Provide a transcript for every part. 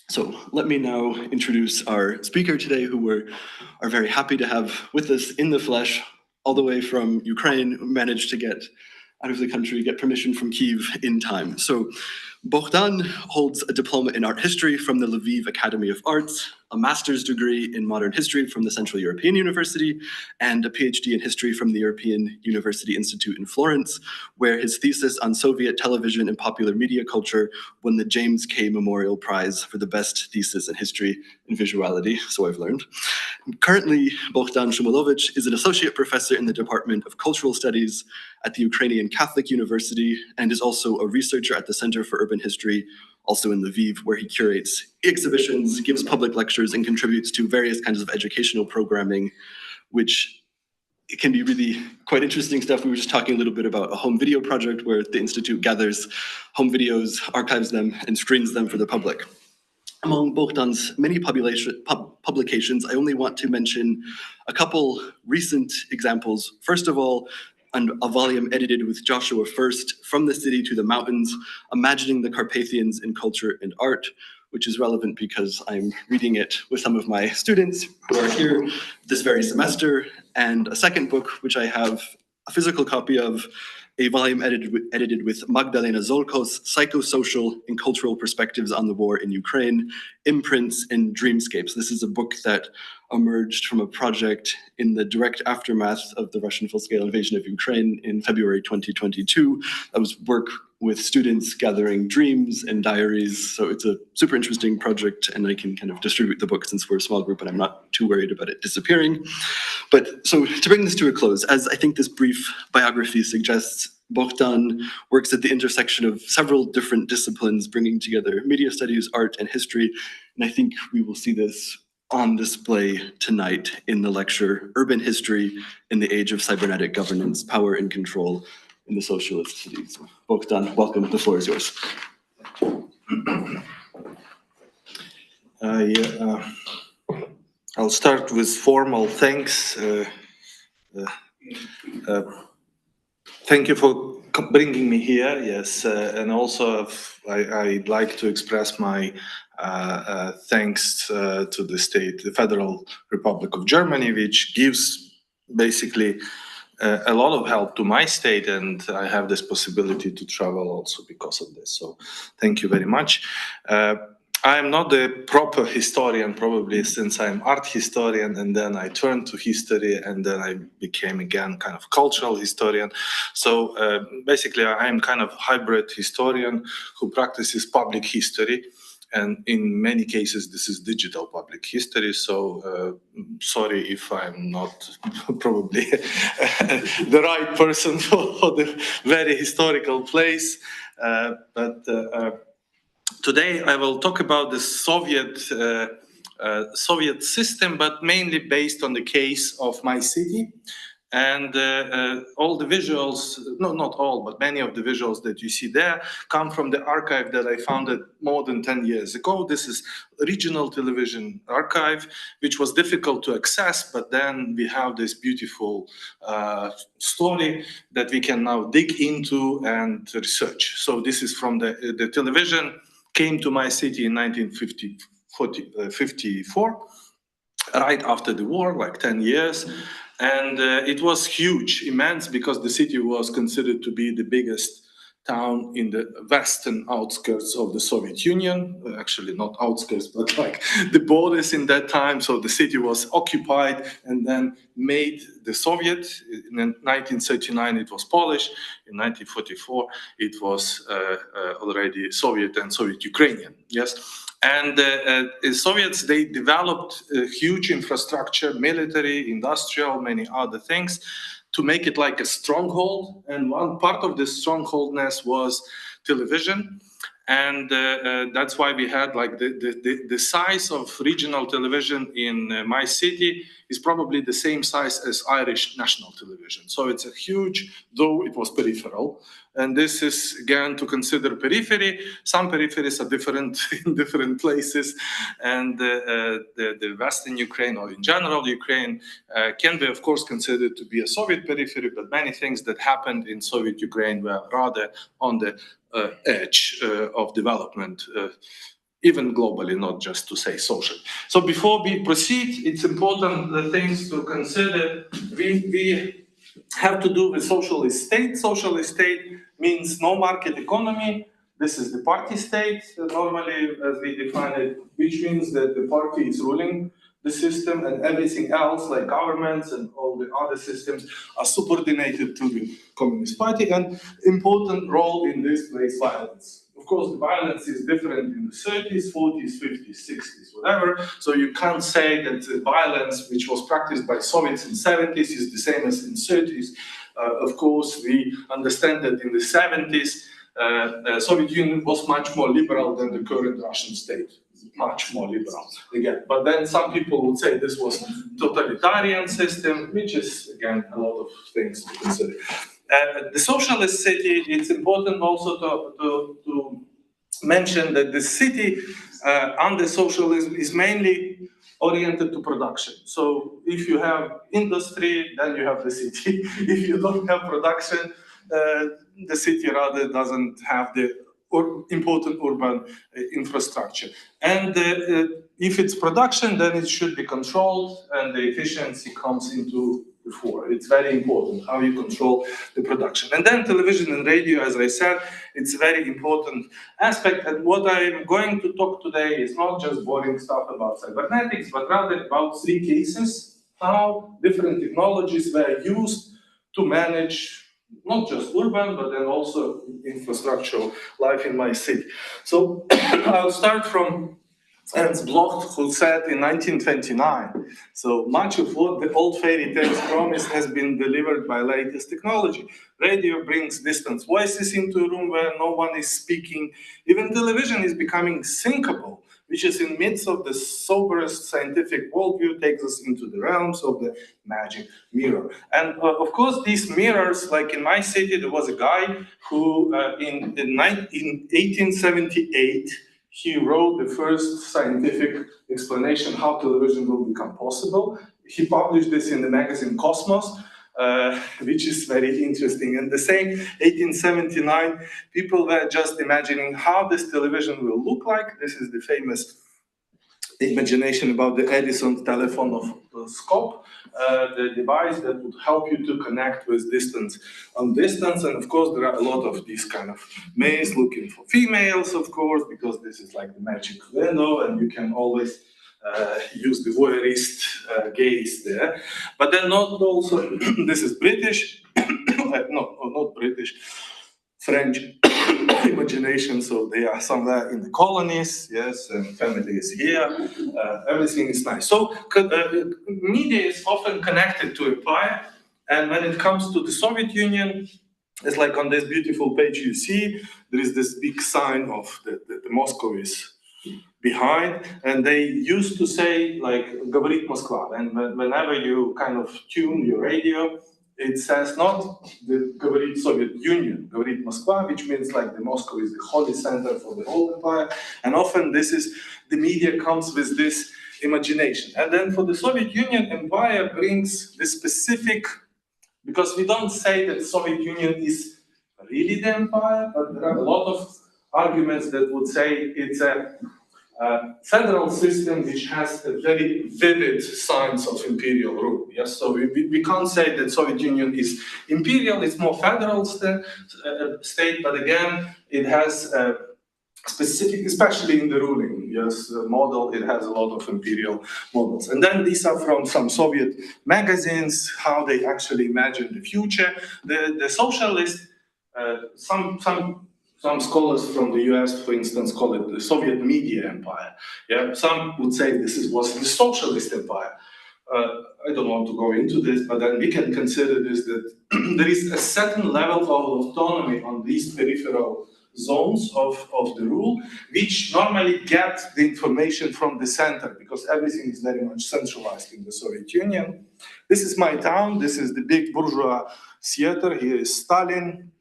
So let me now introduce our speaker today, who we are very happy to have with us in the flesh, all the way from Ukraine, who managed to get out of the country, get permission from Kyiv in time. So Bohdan holds a diploma in art history from the Lviv Academy of Arts, a master's degree in modern history from the Central European University, and a PhD in history from the European University Institute in Florence, where his thesis on Soviet television and popular media culture won the James K. Memorial Prize for the best thesis in history and visuality, so I've learned. Currently, Bohdan Shumylovych is an associate professor in the Department of Cultural Studies at the Ukrainian Catholic University and is also a researcher at the Center for Urban History, also in Lviv, where he curates exhibitions, gives public lectures, and contributes to various kinds of educational programming, which it can be really quite interesting stuff. We were just talking a little bit about a home video project where the Institute gathers home videos, archives them, and screens them for the public. Among Bohdan's many publications, I only want to mention a couple recent examples. First of all, a volume edited with Joshua First, From the City to the Mountains, Imagining the Carpathians in Culture and Art, which is relevant because I'm reading it with some of my students who are here this very semester, and a second book, which I have a physical copy of, a volume edited with Magdalena Zolko's Psychosocial and Cultural Perspectives on the War in Ukraine, Imprints and Dreamscapes. This is a book that emerged from a project in the direct aftermath of the Russian full-scale invasion of Ukraine in February 2022. That was work with students gathering dreams and diaries. So it's a super interesting project, and I can kind of distribute the book since we're a small group and I'm not too worried about it disappearing. But so to bring this to a close, as I think this brief biography suggests, Bohdan works at the intersection of several different disciplines, bringing together media studies, art, and history. And I think we will see this on display tonight in the lecture, Urban History in the Age of Cybernetic Governance, Power and Control in the Socialist Cities. Bohdan, welcome. The floor is yours. I'll start with formal thanks. Thank you for bringing me here, yes, and also I'd like to express my thanks to the Federal Republic of Germany, which gives basically a lot of help to my state, and I have this possibility to travel also because of this. So thank you very much. I am not a proper historian, probably, since I'm art historian, and then I turned to history, and then I became again kind of cultural historian. So basically, I am kind of hybrid historian who practices public history. And in many cases, this is digital public history. So sorry if I'm not probably the right person for the very historical place. Today I will talk about the Soviet system, but mainly based on the case of my city. And all the visuals, no, not all, but many of the visuals that you see there come from the archive that I founded more than 10 years ago. This is regional television archive, which was difficult to access, but then we have this beautiful story that we can now dig into and research. So this is from the television, came to my city in 1954, right after the war, like 10 years. And it was huge, immense, because the city was considered to be the biggest town in the western outskirts of the Soviet Union. Actually, not outskirts, but like the borders in that time. So the city was occupied and then made the Soviet. In 1939, it was Polish. In 1944, it was already Soviet and Soviet Ukrainian. Yes. And the Soviets, they developed a huge infrastructure, military, industrial, many other things, to make it like a stronghold. And one part of this strongholdness was television. And that's why we had like the size of regional television in my city is probably the same size as Irish national television. So it's a huge, though it was peripheral. And this is, again, to consider periphery. Some peripheries are different in different places. And the Western Ukraine, or in general Ukraine, can be, of course, considered to be a Soviet periphery, but many things that happened in Soviet Ukraine were rather on the edge of development even globally, not just to say social. So before we proceed, it's important the things to consider. We have to do with socialist state. Socialist state means no market economy. This is the party state, normally as we define it, which means that the party is ruling the system and everything else, like governments and all the other systems, are subordinated to the Communist Party, and important role in this plays violence. Of course, the violence is different in the 30s, 40s, 50s, 60s, whatever. So you can't say that the violence which was practiced by Soviets in 70s is the same as in 30s. Of course, we understand that in the 70s, the Soviet Union was much more liberal than the current Russian state. Much more liberal, again. But then some people would say this was totalitarian system, which is, again, a lot of things to consider. The socialist city, it's important also to mention that the city under socialism is mainly oriented to production. So if you have industry, then you have the city. If you don't have production, the city rather doesn't have the important urban infrastructure. And if it's production, then it should be controlled, and the efficiency comes into the fore. It's very important how you control the production. And then television and radio, as I said, it's a very important aspect. And what I'm going to talk today is not just boring stuff about cybernetics, but rather about three cases, how different technologies were used to manage not just urban, but then also infrastructural life in my city. So I'll start from Ernst Bloch, who said in 1929, so much of what the old fairy tales promised has been delivered by latest technology. Radio brings distant voices into a room where no one is speaking. Even television is becoming syncable, which is in midst of the soberest scientific worldview, takes us into the realms of the magic mirror. And of course, these mirrors, like in my city, there was a guy who in 1878, he wrote the first scientific explanation how television will become possible. He published this in the magazine Cosmos, which is very interesting. And the same 1879, people were just imagining how this television will look like. This is the famous imagination about the Edison telephone of scope, the device that would help you to connect with distance on distance. And of course, there are a lot of these kind of males looking for females, of course, because this is like the magic window, and you can always use the voyeurist gaze there. But then not also, this is British, no, not British, French imagination, so they are somewhere in the colonies, yes, and family is here, everything is nice. So media is often connected to empire, and when it comes to the Soviet Union, it's like on this beautiful page you see, there is this big sign of the Moscow is behind, and they used to say like "Говорит Москва," and whenever you kind of tune your radio, it says not the Говорит Soviet Union, Говорит Москва, which means like the Moscow is the holy center for the whole empire, and often this is the media comes with this imagination. And then for the Soviet Union, empire brings the specific, because we don't say that Soviet Union is really the empire, but there are a lot of arguments that would say it's a federal system which has a very vivid signs of imperial rule. Yes, so we can't say that Soviet Union is imperial; it's more federal state. But again, it has specific, especially in the ruling model, it has a lot of imperial models. And then these are from some Soviet magazines, how they actually imagine the future. The socialist, some scholars from the US, for instance, call it the Soviet media empire. Yeah, some would say this was the socialist empire. I don't want to go into this, but then we can consider this that there is a certain level of autonomy on these peripheral zones of the rule, which normally get the information from the center, because everything is very much centralized in the Soviet Union. This is my town. This is the big bourgeois theater. Here is Stalin.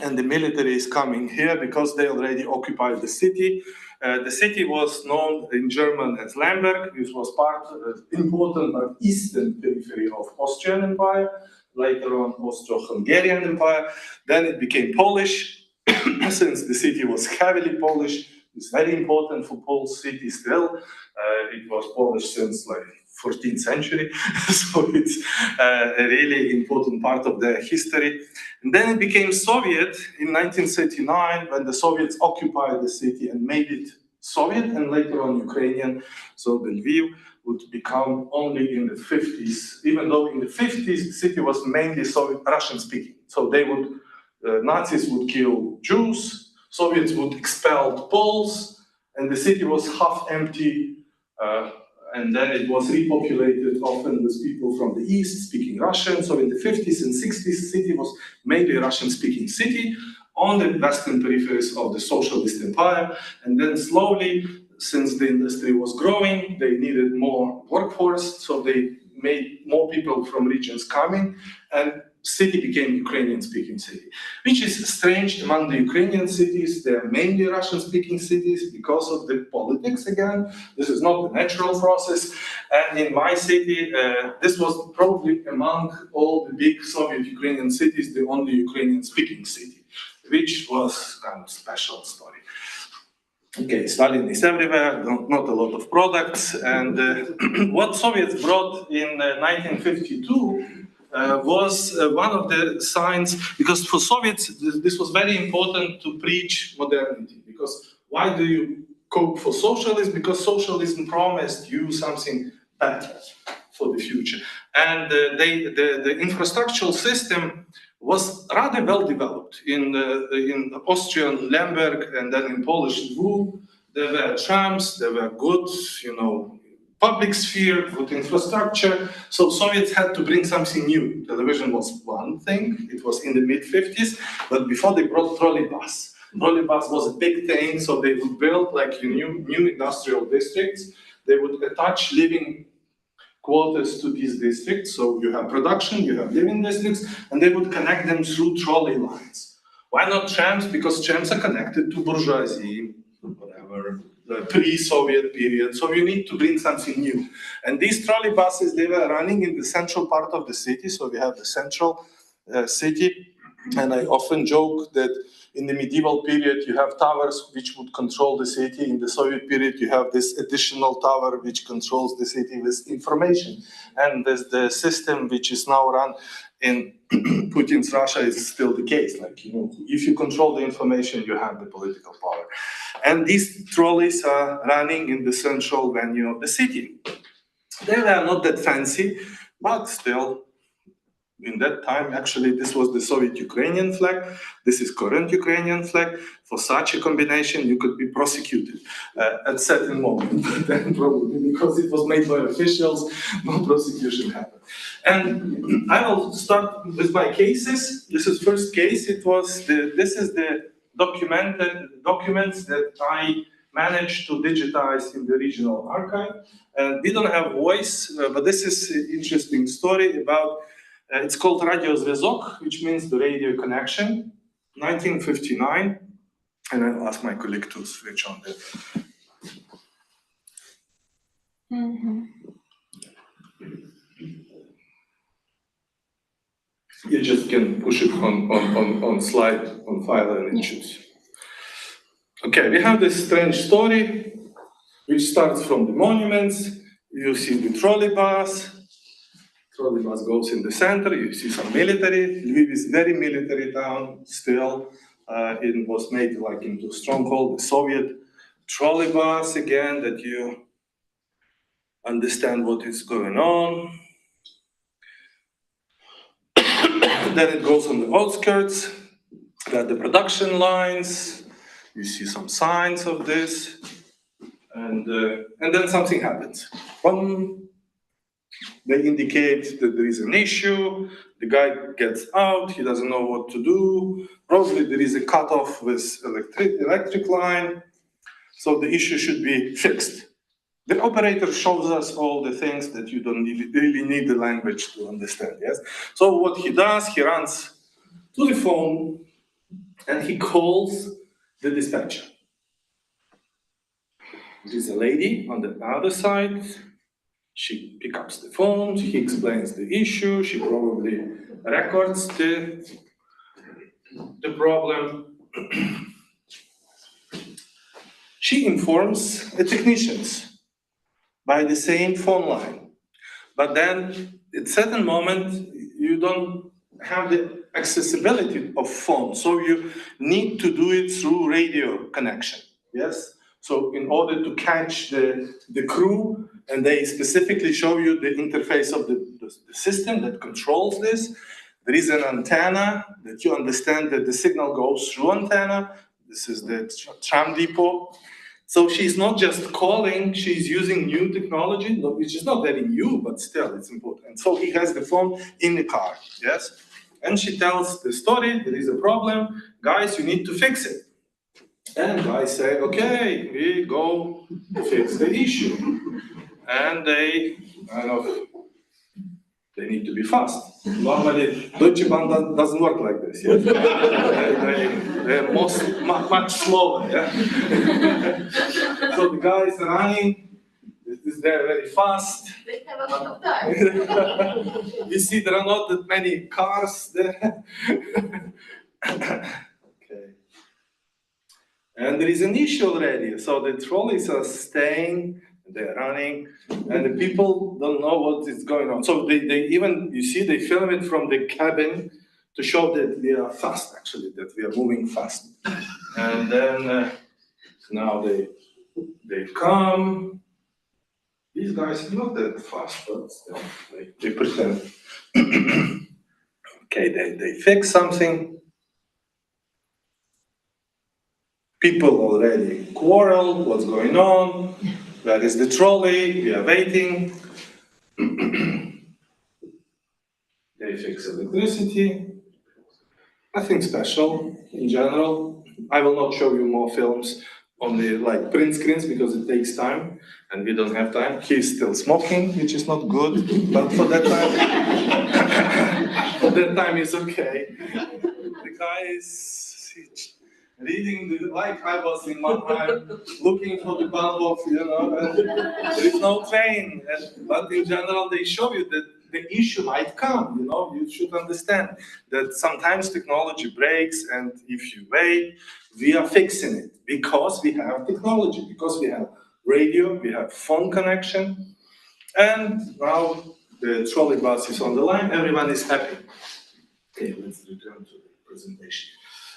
And the military is coming here because they already occupied the city. The city was known in German as Lemberg. This was part of the important but eastern periphery of Austrian Empire, later on Austro-Hungarian Empire. Then it became Polish. Since the city was heavily Polish, It's very important for Polish city still. It was Polish since like 14th century, so it's a really important part of their history. And then it became Soviet in 1939 when the Soviets occupied the city and made it Soviet and later on Ukrainian. So the Lviv would become only in the 50s, even though in the 50s the city was mainly Soviet Russian speaking. So they would, Nazis would kill Jews, Soviets would expel Poles, and the city was half empty. And then it was repopulated often with people from the east speaking Russian. So in the 50s and 60s, the city was mainly a Russian-speaking city on the western peripheries of the socialist empire. And then slowly, since the industry was growing, they needed more workforce, so they made more people from regions coming, and city became Ukrainian-speaking city, which is strange among the Ukrainian cities. They are mainly Russian-speaking cities because of the politics again. This is not a natural process. And in my city, this was probably among all the big Soviet Ukrainian cities, the only Ukrainian-speaking city, which was kind of special story. Okay, Stalin is everywhere, not a lot of products. And what Soviets brought in 1952 was one of the signs, because for Soviets, this was very important to preach modernity. Because why do you cope for socialism? Because socialism promised you something better for the future. And the infrastructural system was rather well developed in Austrian Lemberg and then in Polish Lviv. There were trams, there were good, public sphere, good infrastructure. So Soviets had to bring something new. Television was one thing, it was in the mid-50s, but before they brought trolleybus. Trolleybus was a big thing, so they would build like new industrial districts. They would attach living quarters to these districts. So you have production, you have living districts, and they would connect them through trolley lines. Why not trams? Because trams are connected to bourgeoisie, whatever, the pre-Soviet period. So you need to bring something new. And these trolley buses, they were running in the central part of the city. So we have the central city. And I often joke that in the medieval period, you have towers which would control the city. In the Soviet period, you have this additional tower which controls the city with information. And there's the system which is now run in Putin's Russia is still the case. Like, if you control the information, you have the political power. And these trolleys are running in the central venue of the city. They are not that fancy, but still, in that time, actually, this was the Soviet Ukrainian flag. This is current Ukrainian flag. For such a combination, you could be prosecuted at certain moment. But then probably because it was made by officials, no prosecution happened. And I will start with my cases. This is first case. This is the documents that I managed to digitize in the regional archive. And we don't have voice, but this is an interesting story about. It's called radiozvezok, which means the radio connection, 1959. And I'll ask my colleague to switch on that. You just can push it on slide, on file, and it shoots. Okay, we have this strange story, which starts from the monuments. You see the trolleybus. Trolleybus goes in the center, you see some military. Lviv is very military town still. It was made like into a stronghold, the Soviet trolleybus again, that you understand what is going on. Then it goes on the outskirts, got the production lines. You see some signs of this. And then something happens. They indicate that there is an issue, the guy gets out, he doesn't know what to do, probably there is a cutoff with electric line, so the issue should be fixed. The operator shows us all the things that you don't really need the language to understand, yes? So what he does, he runs to the phone and he calls the dispatcher. There is a lady on the other side. She picks up the phone, he explains the issue, she probably records the problem. she informs the technicians by the same phone line. But then at certain moment, you don't have the accessibility of phone, so you need to do it through radio connection, yes? So in order to catch the crew, and they specifically show you the interface of the system that controls this. There is an antenna that you understand that the signal goes through antenna. This is the tram depot. So she's not just calling, she's using new technology, which is not very new, but still it's important. And so he has the phone in the car, yes? And she tells the story, there is a problem, guys, you need to fix it. And guys say, okay, we go fix the issue. And they they need to be fast. Normally, Deutsche Bahn doesn't work like this. Yes? They're much slower. Yeah? So the guys are running, they're very fast. They have a lot of time. You see, there are not that many cars there. Okay. And there is an issue already. So the trolleys are staying, they're running, and the people don't know what is going on. So they even, you see, they film it from the cabin to show that we are fast, actually, that we are moving fast. And then now they come. These guys are not that fast, but still, they pretend. Okay, they fix something. People already quarrel, what's going on? Where is the trolley? We are waiting. They fix electricity. Nothing special in general. I will not show you more films on the print screens because it takes time and we don't have time. He's still smoking, which is not good, but for that time, for that time is okay. The guy is reading like I was in Mannheim, looking for the Bahnhof, and there is no train. But in general, they show you that the issue might come, you should understand that sometimes technology breaks, and if you wait, we are fixing it because we have technology, because we have radio, we have phone connection, and now the trolley bus is on the line, everyone is happy. Okay, let's return to the presentation.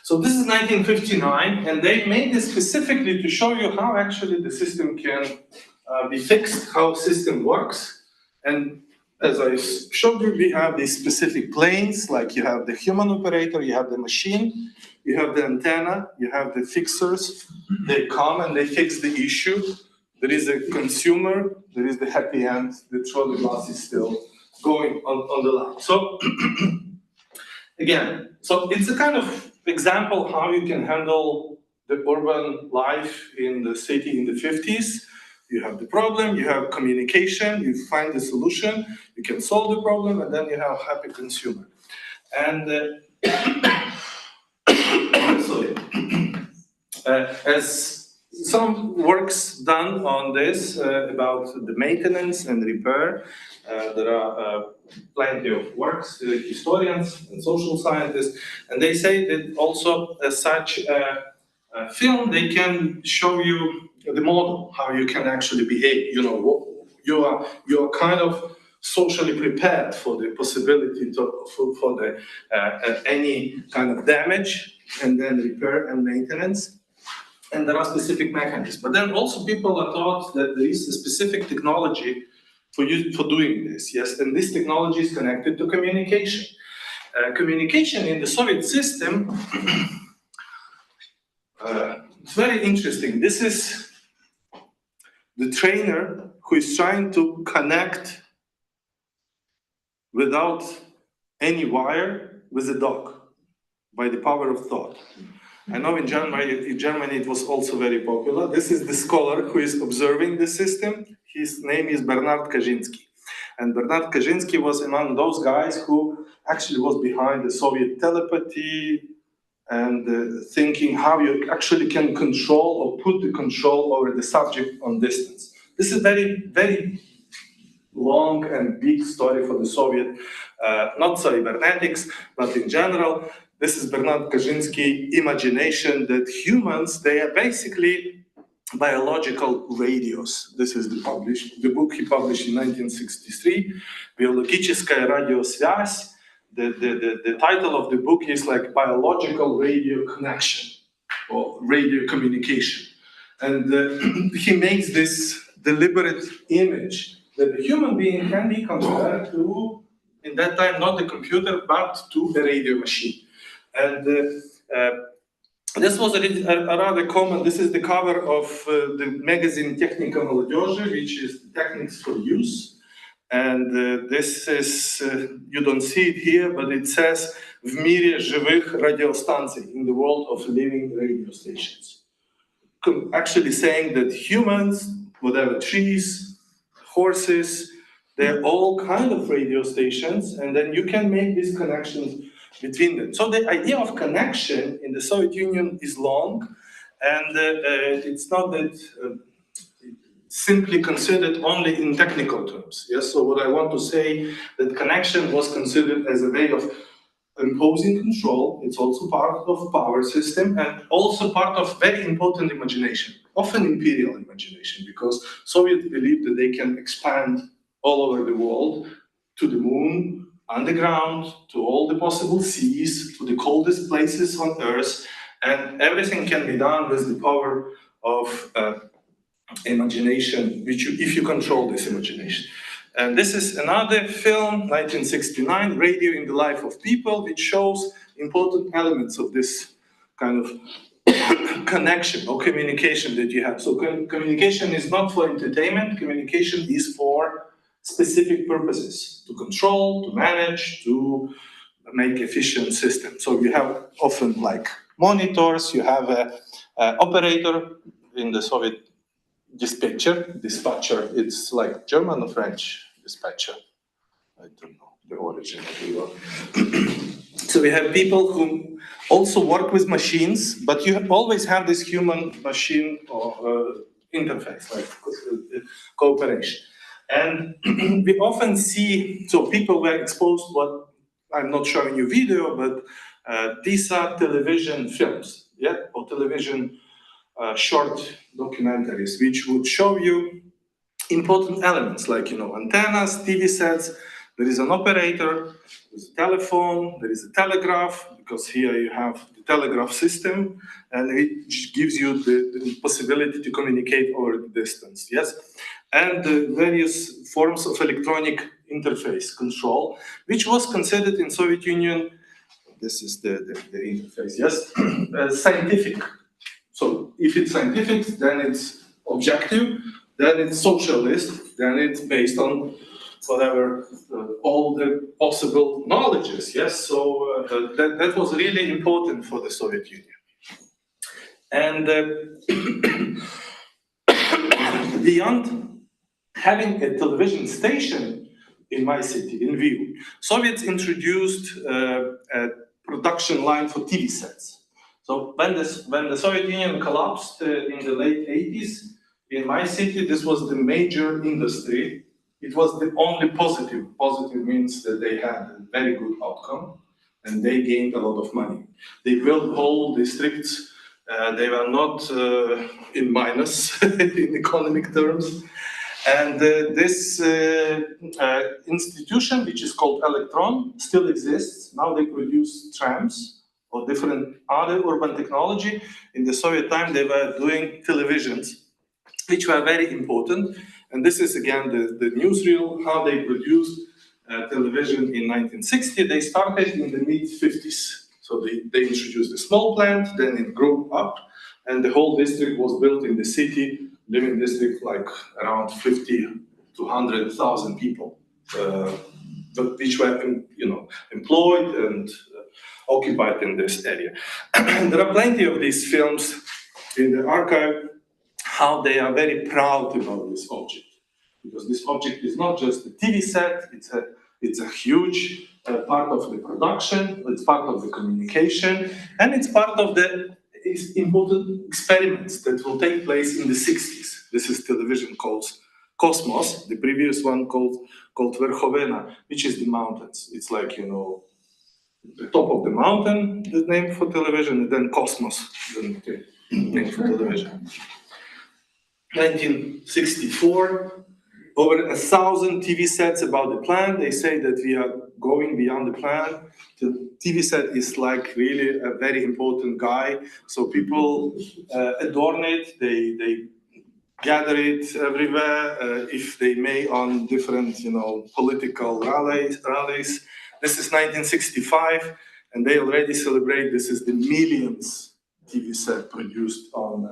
So this is 1959, and they made this specifically to show you how actually the system can be fixed, how system works. And as I showed you, we have these specific planes, like you have the human operator, you have the machine, you have the antenna, you have the fixers. They come and they fix the issue. There is a consumer, there is the happy end, the trolley bus is still going on the line. So again, so it's a kind of example how you can handle the urban life in the city in the 50s. You have the problem, you have communication, you find the solution, you can solve the problem, and then you have a happy consumer. And sorry, as some works done on this about the maintenance and repair, there are plenty of works, historians and social scientists, and they say that also such a film, they can show you the model, how you can actually behave. You are kind of socially prepared for the possibility for the any kind of damage, and then repair and maintenance. And there are specific mechanisms. But then also people are taught that there is a specific technology for doing this, yes, and this technology is connected to communication. Communication in the Soviet system, it's very interesting. This is the trainer who is trying to connect without any wire with a dog by the power of thought. I know in Germany it was also very popular. This is the scholar who is observing the system. His name is Bernard Kaczynski. And Bernard Kaczynski was among those guys who actually was behind the Soviet telepathy and thinking how you actually can control or put the control over the subject on distance. This is very, very long and big story for the Soviet, not cybernetics, but in general. This is Bernard Kaczynski's imagination that humans, they are basically biological radios. This is the book he published in 1963, Biologiczая radiosвязь. The title of the book is like biological radio connection or radio communication. And he makes this deliberate image that the human being can be compared to, in that time, not a computer, but to a radio machine. And this was a rather common, this is the cover of the magazine Technika Молодежи, which is Techniques for Use. And this is, you don't see it here, but it says, в мире живых радиостанций, in the world of living radio stations. Actually saying that humans, whatever, trees, horses, they're all kind of radio stations, and then you can make these connections between them. So the idea of connection in the Soviet Union is long, and it's not that simply considered only in technical terms. Yes. So what I want to say that connection was considered as a way of imposing control. It's also part of power system and also part of very important imagination, often imperial imagination, because Soviets believed that they can expand all over the world to the moon, underground, to all the possible seas, to the coldest places on Earth, and everything can be done with the power of imagination, if you control this imagination. And this is another film, 1969, Radio in the Life of People, which shows important elements of this kind of connection or communication that you have. So communication is not for entertainment, communication is for specific purposes, to control, to manage, to make efficient systems. So you have often like monitors, you have an operator in the Soviet dispatcher, it's like German or French dispatcher. I don't know the origin of the word. So we have people who also work with machines, but you always have this human-machine interface, like cooperation. And we often see, so people were exposed, what I'm not showing you video, but these are television films, yeah, or television short documentaries, which would show you important elements like, antennas, TV sets. There is an operator, there's a telephone, there is a telegraph, because here you have the telegraph system, and it gives you the possibility to communicate over the distance, yes? And the various forms of electronic interface control, which was considered in Soviet Union, this is the interface, yes, scientific. So if it's scientific, then it's objective, then it's socialist, then it's based on whatever, all the possible knowledges, yes? So that was really important for the Soviet Union. And beyond having a television station in my city, in Lviv, Soviets introduced a production line for TV sets. So when the Soviet Union collapsed in the late 80s, in my city, this was the major industry. It was the only positive. Positive means that they had a very good outcome and they gained a lot of money. They built whole districts. They were not in minus in economic terms. And this institution, which is called Electron, still exists. Now they produce trams or different other urban technology. In the Soviet time, they were doing televisions, which were very important. And this is, again, the newsreel, how they produced television in 1960. They started in the mid-50s. So they introduced a small plant, then it grew up, and the whole district was built in the city, living district, like around 50 to 100,000 people, which were, employed and occupied in this area. There are plenty of these films in the archive, how they are very proud about this object. Because this object is not just a TV set, it's a huge part of the production, it's part of the communication, and it's part of the important experiments that will take place in the 60s. This is television called Cosmos, the previous one called Verkhovena, which is the mountains. It's like, the top of the mountain, the name for television, and then Cosmos, the name for television. 1964, over 1,000 TV sets about the plan. They say that we are going beyond the plan. The TV set is like really a very important guy. So people adorn it, they gather it everywhere, if they may, on different, political rallies. This is 1965, and they already celebrate. This is the millionth TV set produced on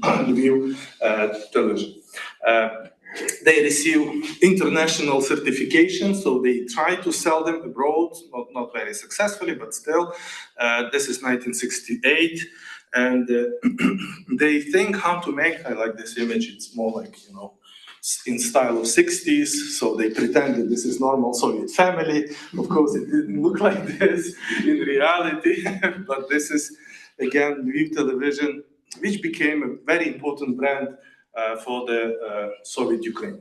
Lviv television. They receive international certification, so they try to sell them abroad, not very successfully, but still. This is 1968, and they think how to make. I like this image. It's more like, in style of 60s. So they pretend that this is normal Soviet family. Of course, it didn't look like this in reality, but this is again Lviv television, which became a very important brand for the Soviet Ukraine.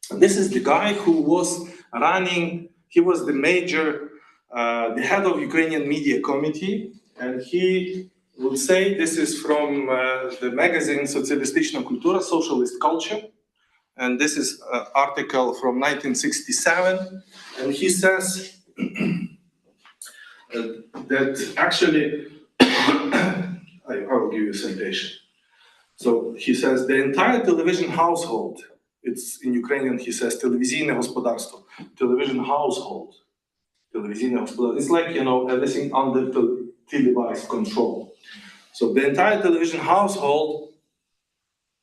This is the guy who was running, he was the the head of Ukrainian media committee, and he would say, this is from the magazine Socialistyczna Kultura, Socialist Culture, and this is an article from 1967, and he says that actually, I will give you a citation. So he says, the entire television household, it's in Ukrainian, he says, televizyjne gospodarstwo, television household. It's like, everything under televised control. So the entire television household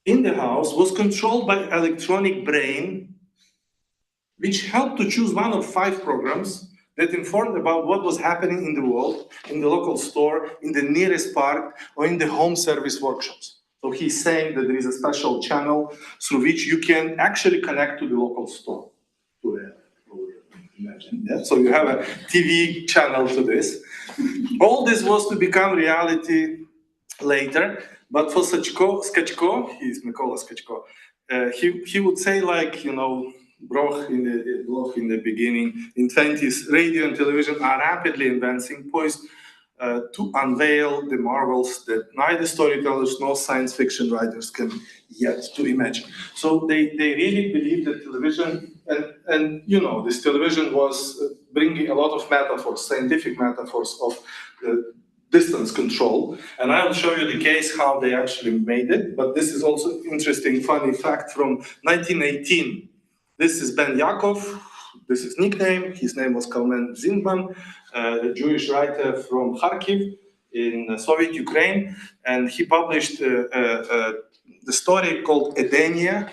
in the house was controlled by electronic brain, which helped to choose one of 5 programs that informed about what was happening in the world, in the local store, in the nearest park, or in the home service workshops. So he's saying that there is a special channel through which you can actually connect to the local store. Imagine, yeah? So you have a TV channel to this. All this was to become reality later, but for Skachko, he's Mykola Skachko, he would say, like, Bloch in the beginning, in 20s, radio and television are rapidly advancing, poised to unveil the marvels that neither storytellers nor science fiction writers can yet to imagine. So they really believe that television, and this television was bringing a lot of metaphors, scientific metaphors of distance control. And I'll show you the case how they actually made it. But this is also interesting, funny fact from 1918. This is Ben Yakov. This is nickname. His name was Kalmen Zindman, a Jewish writer from Kharkiv in Soviet Ukraine. And he published the story called Edenia.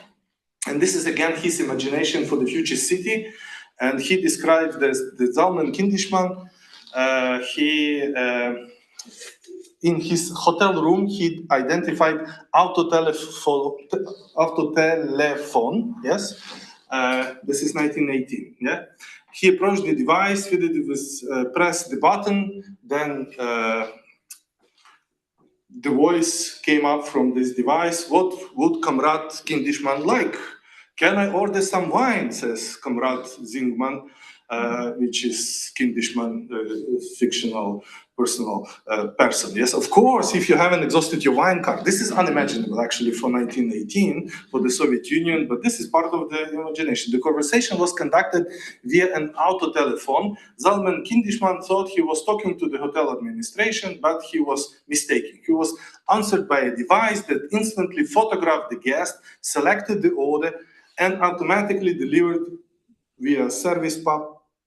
And this is, again, his imagination for the future city. And he describes the Zalman Kindishman. In his hotel room, he identified autotelephone, yes? This is 1918, yeah? He approached the device, pressed the button, then the voice came up from this device. What would Comrade Kindishman like? Can I order some wine, says Comrade Zingman, which is Kindishman, fictional personal person. Yes, of course, if you haven't exhausted your wine card. This is unimaginable, actually, for 1918, for the Soviet Union, but this is part of the imagination. The conversation was conducted via an auto telephone. Zalman Kindishman thought he was talking to the hotel administration, but he was mistaken. He was answered by a device that instantly photographed the guest, selected the order, and automatically delivered via service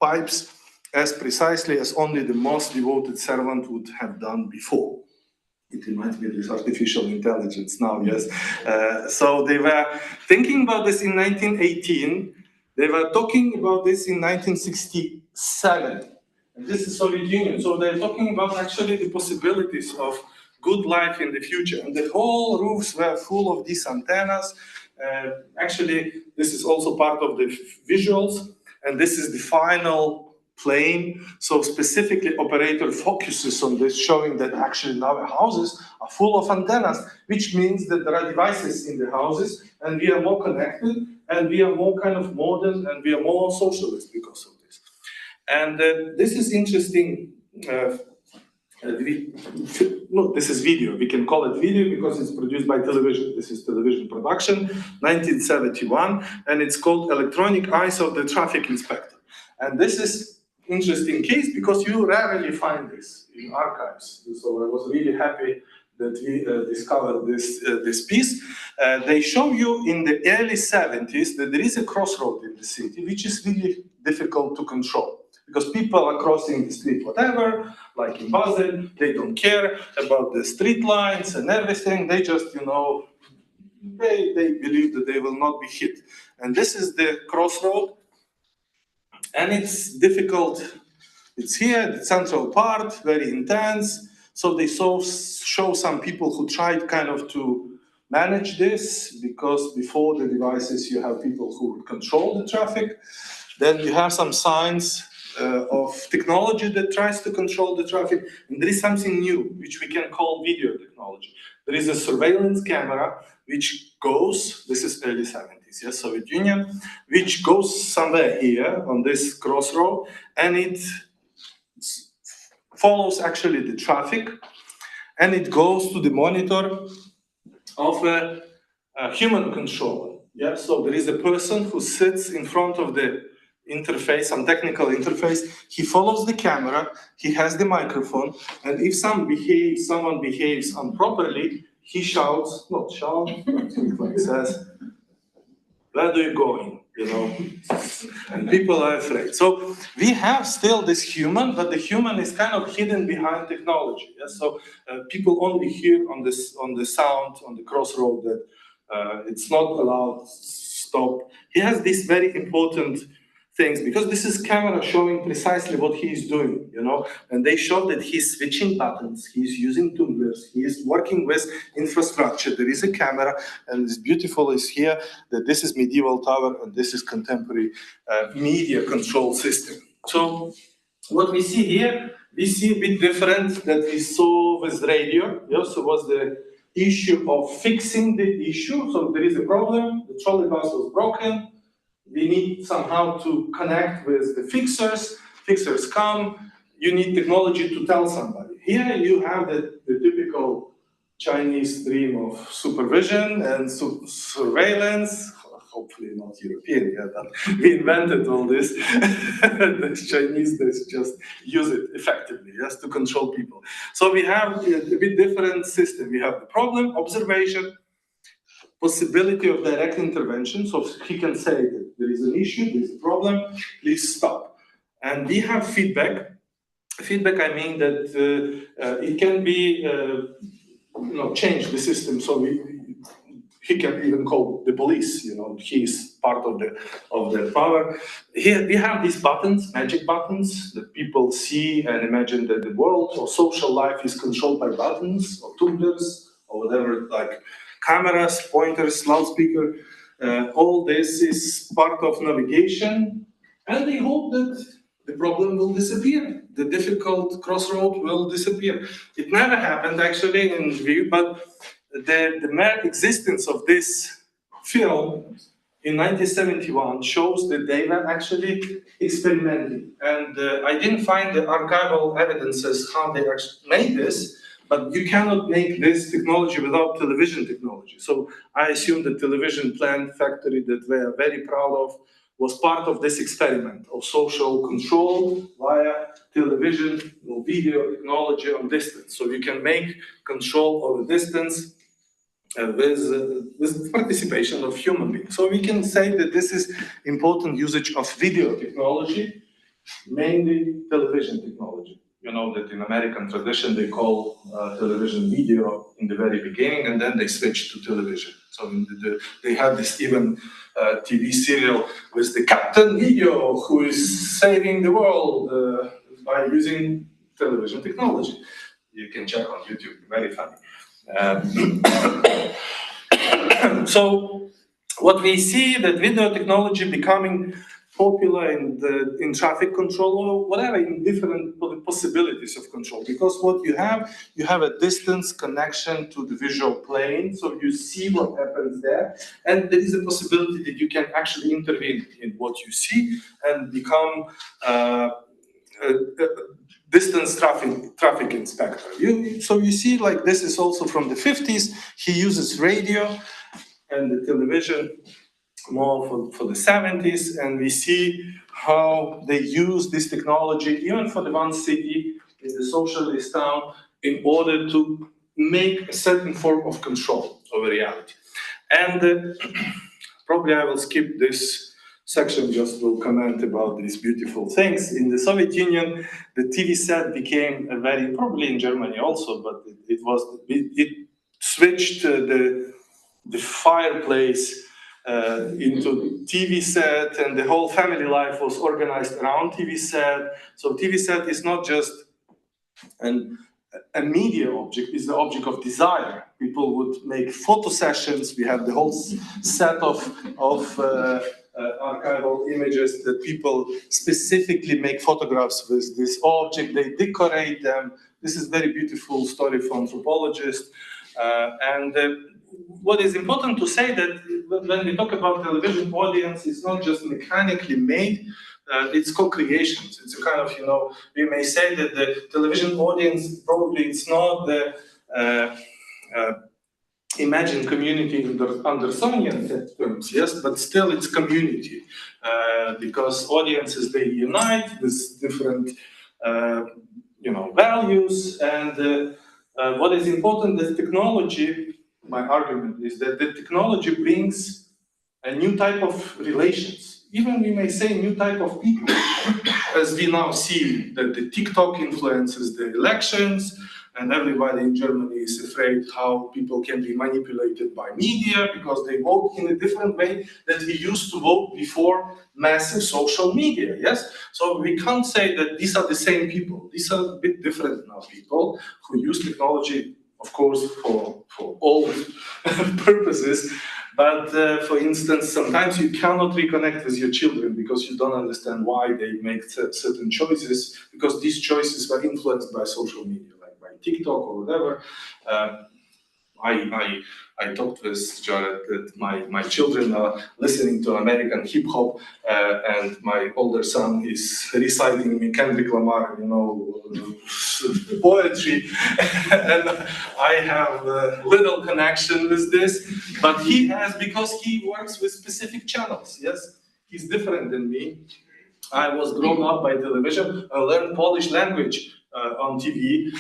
pipes as precisely as only the most devoted servant would have done before. It reminds me of this artificial intelligence now, yes. So they were thinking about this in 1918. They were talking about this in 1967. And this is Soviet Union. So they're talking about actually the possibilities of good life in the future. And the whole roofs were full of these antennas. Actually, this is also part of the visuals. And this is the final plane. So specifically, operator focuses on this, showing that actually now houses are full of antennas, which means that there are devices in the houses, and we are more connected, and we are more kind of modern, and we are more socialist because of this. And this is interesting no, this is video. We can call it video because it's produced by television. This is television production, 1971, and it's called Electronic Eyes of the Traffic Inspector. And this is interesting case because you rarely find this in archives. So I was really happy that we discovered this piece. They show you in the early 70s that there is a crossroad in the city, which is really difficult to control. Because people are crossing the street, whatever, like in Basel, they don't care about the street lines and everything. They just, you know, they believe that they will not be hit. And this is the crossroad. And it's difficult. It's here, the central part, very intense. So they show some people who tried kind of to manage this, because before the devices, you have people who would control the traffic. Then you have some signs of technology that tries to control the traffic. And there is something new, which we can call video technology. There is a surveillance camera, which goes, this is early 70s, yes, Soviet Union, which goes somewhere here on this crossroad, and it follows actually the traffic, and it goes to the monitor of a human controller. Yeah, so there is a person who sits in front of the interface, some technical interface. He follows the camera, he has the microphone, and if someone behaves improperly, he shouts, not shouts, but he like says, "Where are you going?" You know, and people are afraid. So we have still this human, but the human is kind of hidden behind technology. Yeah? So people only hear on the sound on the crossroad that it's not allowed to stop. He has these very important things, because this is camera showing precisely what he is doing, you know, and they show that he's switching buttons, he's using tumblers, he is working with infrastructure. There is a camera, and it's beautiful is here that this is medieval tower and this is contemporary media control system. So what we see here, we see a bit different that we saw with radio. Yeah, so was the issue of fixing the issue. So there is a problem, the trolley bus was broken. We need somehow to connect with the fixers. Fixers come. You need technology to tell somebody. Here you have the typical Chinese dream of supervision and surveillance. Hopefully not European, yeah, but we invented all this. The Chinese, they just use it effectively, yes, to control people. So we have a bit different system. We have the problem, observation, possibility of direct intervention. So he can say that there is an issue, there is a problem, please stop. And we have feedback. Feedback, I mean that it can be, change the system. So he can even call the police. You know, he is part of the power. Here we have these buttons, magic buttons, that people see and imagine that the world or social life is controlled by buttons or tumblers or whatever, like cameras, pointers, loudspeaker. All this is part of navigation, and they hope that the problem will disappear. The difficult crossroad will disappear. It never happened actually in Lviv, but the mere existence of this film in 1971 shows that they were actually experimenting. And I didn't find the archival evidences how they actually made this, but you cannot make this technology without television technology. So I assume the television plant factory that we are very proud of was part of this experiment of social control via television or video technology on distance. So you can make control of the distance with participation of human beings. So we can say that this is important usage of video technology, mainly television technology. You know that in American tradition they call television video in the very beginning, and then they switch to television. So they have this even TV serial with the Captain Video who is saving the world by using television technology. You can check on YouTube, very funny. So what we see that video technology becoming popular in traffic control or whatever, in different possibilities of control, because what you have a distance connection to the visual plane, so you see what happens there, and there is a possibility that you can actually intervene in what you see and become distance traffic inspector. So you see, like, this is also from the 50s. He uses radio and the television more for the 70s, and we see how they use this technology, even for the one city in the socialist town, in order to make a certain form of control over reality. And probably I will skip this section, just will comment about these beautiful things. In the Soviet Union, the TV set became a very, probably in Germany also, but it switched the fireplace into TV set, and the whole family life was organized around TV set. So TV set is not just a media object, it's the object of desire. People would make photo sessions. We have the whole set of archival images that people specifically make photographs with this object. They decorate them. This is very beautiful story from anthropologists. What is important to say that when we talk about television audience, it's not just mechanically made, it's co-creations. It's a kind of, we may say that the television audience, probably it's not the imagined community under Andersonian terms, yes, but still it's community, because audiences, they unite with different, values, and what is important is technology. My argument is that the technology brings a new type of relations. Even we may say new type of people, as we now see that the TikTok influences the elections, and everybody in Germany is afraid how people can be manipulated by media because they vote in a different way that we used to vote before massive social media, yes? So we can't say that these are the same people. These are a bit different now people who use technology, of course, for all purposes. But for instance, sometimes you cannot reconnect with your children because you don't understand why they make certain choices, because these choices were influenced by social media, like by TikTok or whatever. I talked with Jared that my children are listening to American hip hop, and my older son is reciting me Kendrick Lamar, poetry, and I have little connection with this, but he has, because he works with specific channels. Yes, he's different than me. I was grown up by television. I learned Polish language on TV,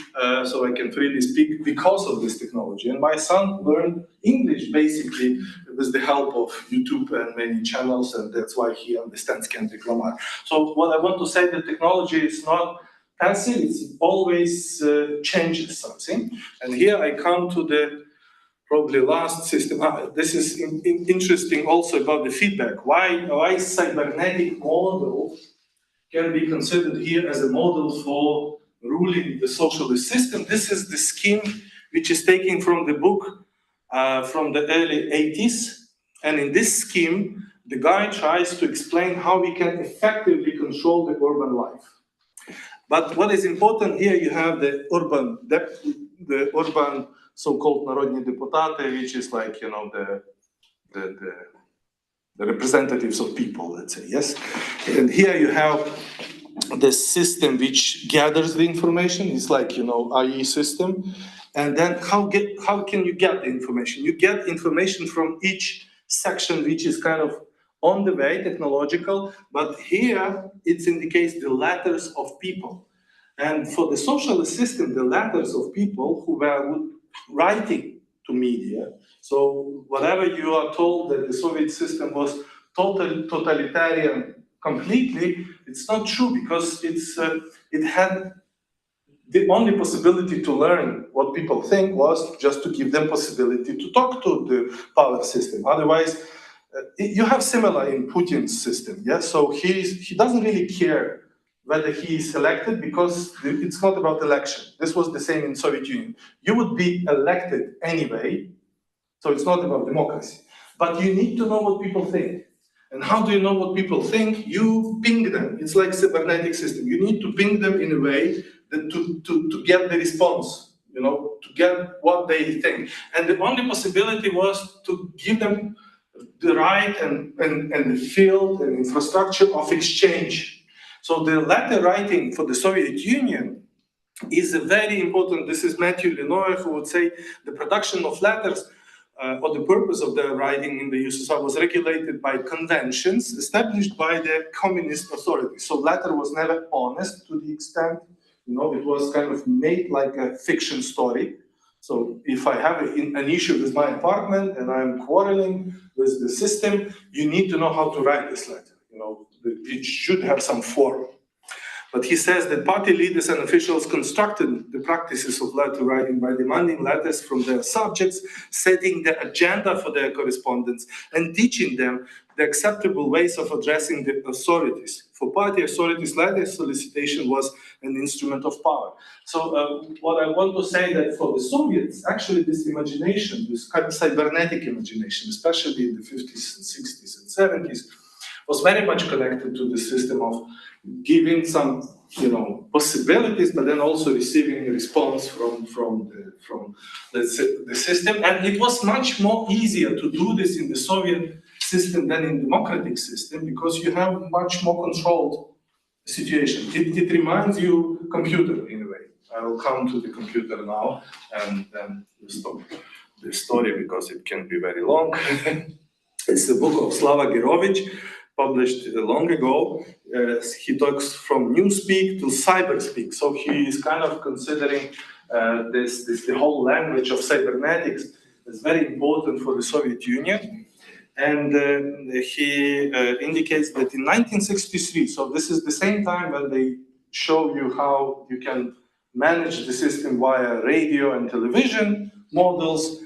so I can freely speak because of this technology. And my son learned English basically with the help of YouTube and many channels, and that's why he understands Kendrick Lamar. So what I want to say, that technology is not passive, it's always changes something. And here I come to the probably last system. This is interesting also about the feedback. Why cybernetic model can be considered here as a model for ruling the socialist system. This is the scheme which is taken from the book from the early 80s. And in this scheme, the guy tries to explain how we can effectively control the urban life. But what is important here, you have the urban so-called народні депутати, which is like, the representatives of people, let's say, yes? And here you have the system which gathers the information. It's like, IE system. And then how can you get the information? You get information from each section, which is kind of on the way, technological, but here it indicates the letters of people. And for the socialist system, the letters of people who were writing to media. So whatever you are told that the Soviet system was totalitarian completely, it's not true, because it had the only possibility to learn what people think was just to give them possibility to talk to the power system. Otherwise, you have similar in Putin's system, yeah? So he doesn't really care whether he is elected, because it's not about election. This was the same in Soviet Union. You would be elected anyway, so it's not about democracy. But you need to know what people think. And how do you know what people think? You ping them. It's like cybernetic system. You need to ping them in a way that to get the response, to get what they think. And the only possibility was to give them the right and the field and infrastructure of exchange. So the letter writing for the Soviet Union is a very important, this is Matthew Lenoir who would say the production of letters or the purpose of the writing in the USSR was regulated by conventions established by the communist authorities. So letter was never honest to the extent, it was kind of made like a fiction story. So if I have an issue with my apartment and I'm quarreling with the system, you need to know how to write this letter. It should have some form. But he says that party leaders and officials constructed the practices of letter writing by demanding letters from their subjects, setting the agenda for their correspondence, and teaching them the acceptable ways of addressing the authorities. For party authorities, letter solicitation was an instrument of power. So what I want to say that for the Soviets, actually this imagination, this kind of cybernetic imagination, especially in the 50s and 60s and 70s, was very much connected to the system of giving some, possibilities, but then also receiving a response from the system. And it was much more easier to do this in the Soviet system than in democratic system because you have much more controlled situation. It reminds you computer in a way. I will come to the computer now and then stop the story because it can be very long. It's the book of Slava Girovich, published long ago. He talks from newspeak to cyberspeak. So he is kind of considering the whole language of cybernetics as very important for the Soviet Union. And he indicates that in 1963, so this is the same time when they show you how you can manage the system via radio and television models,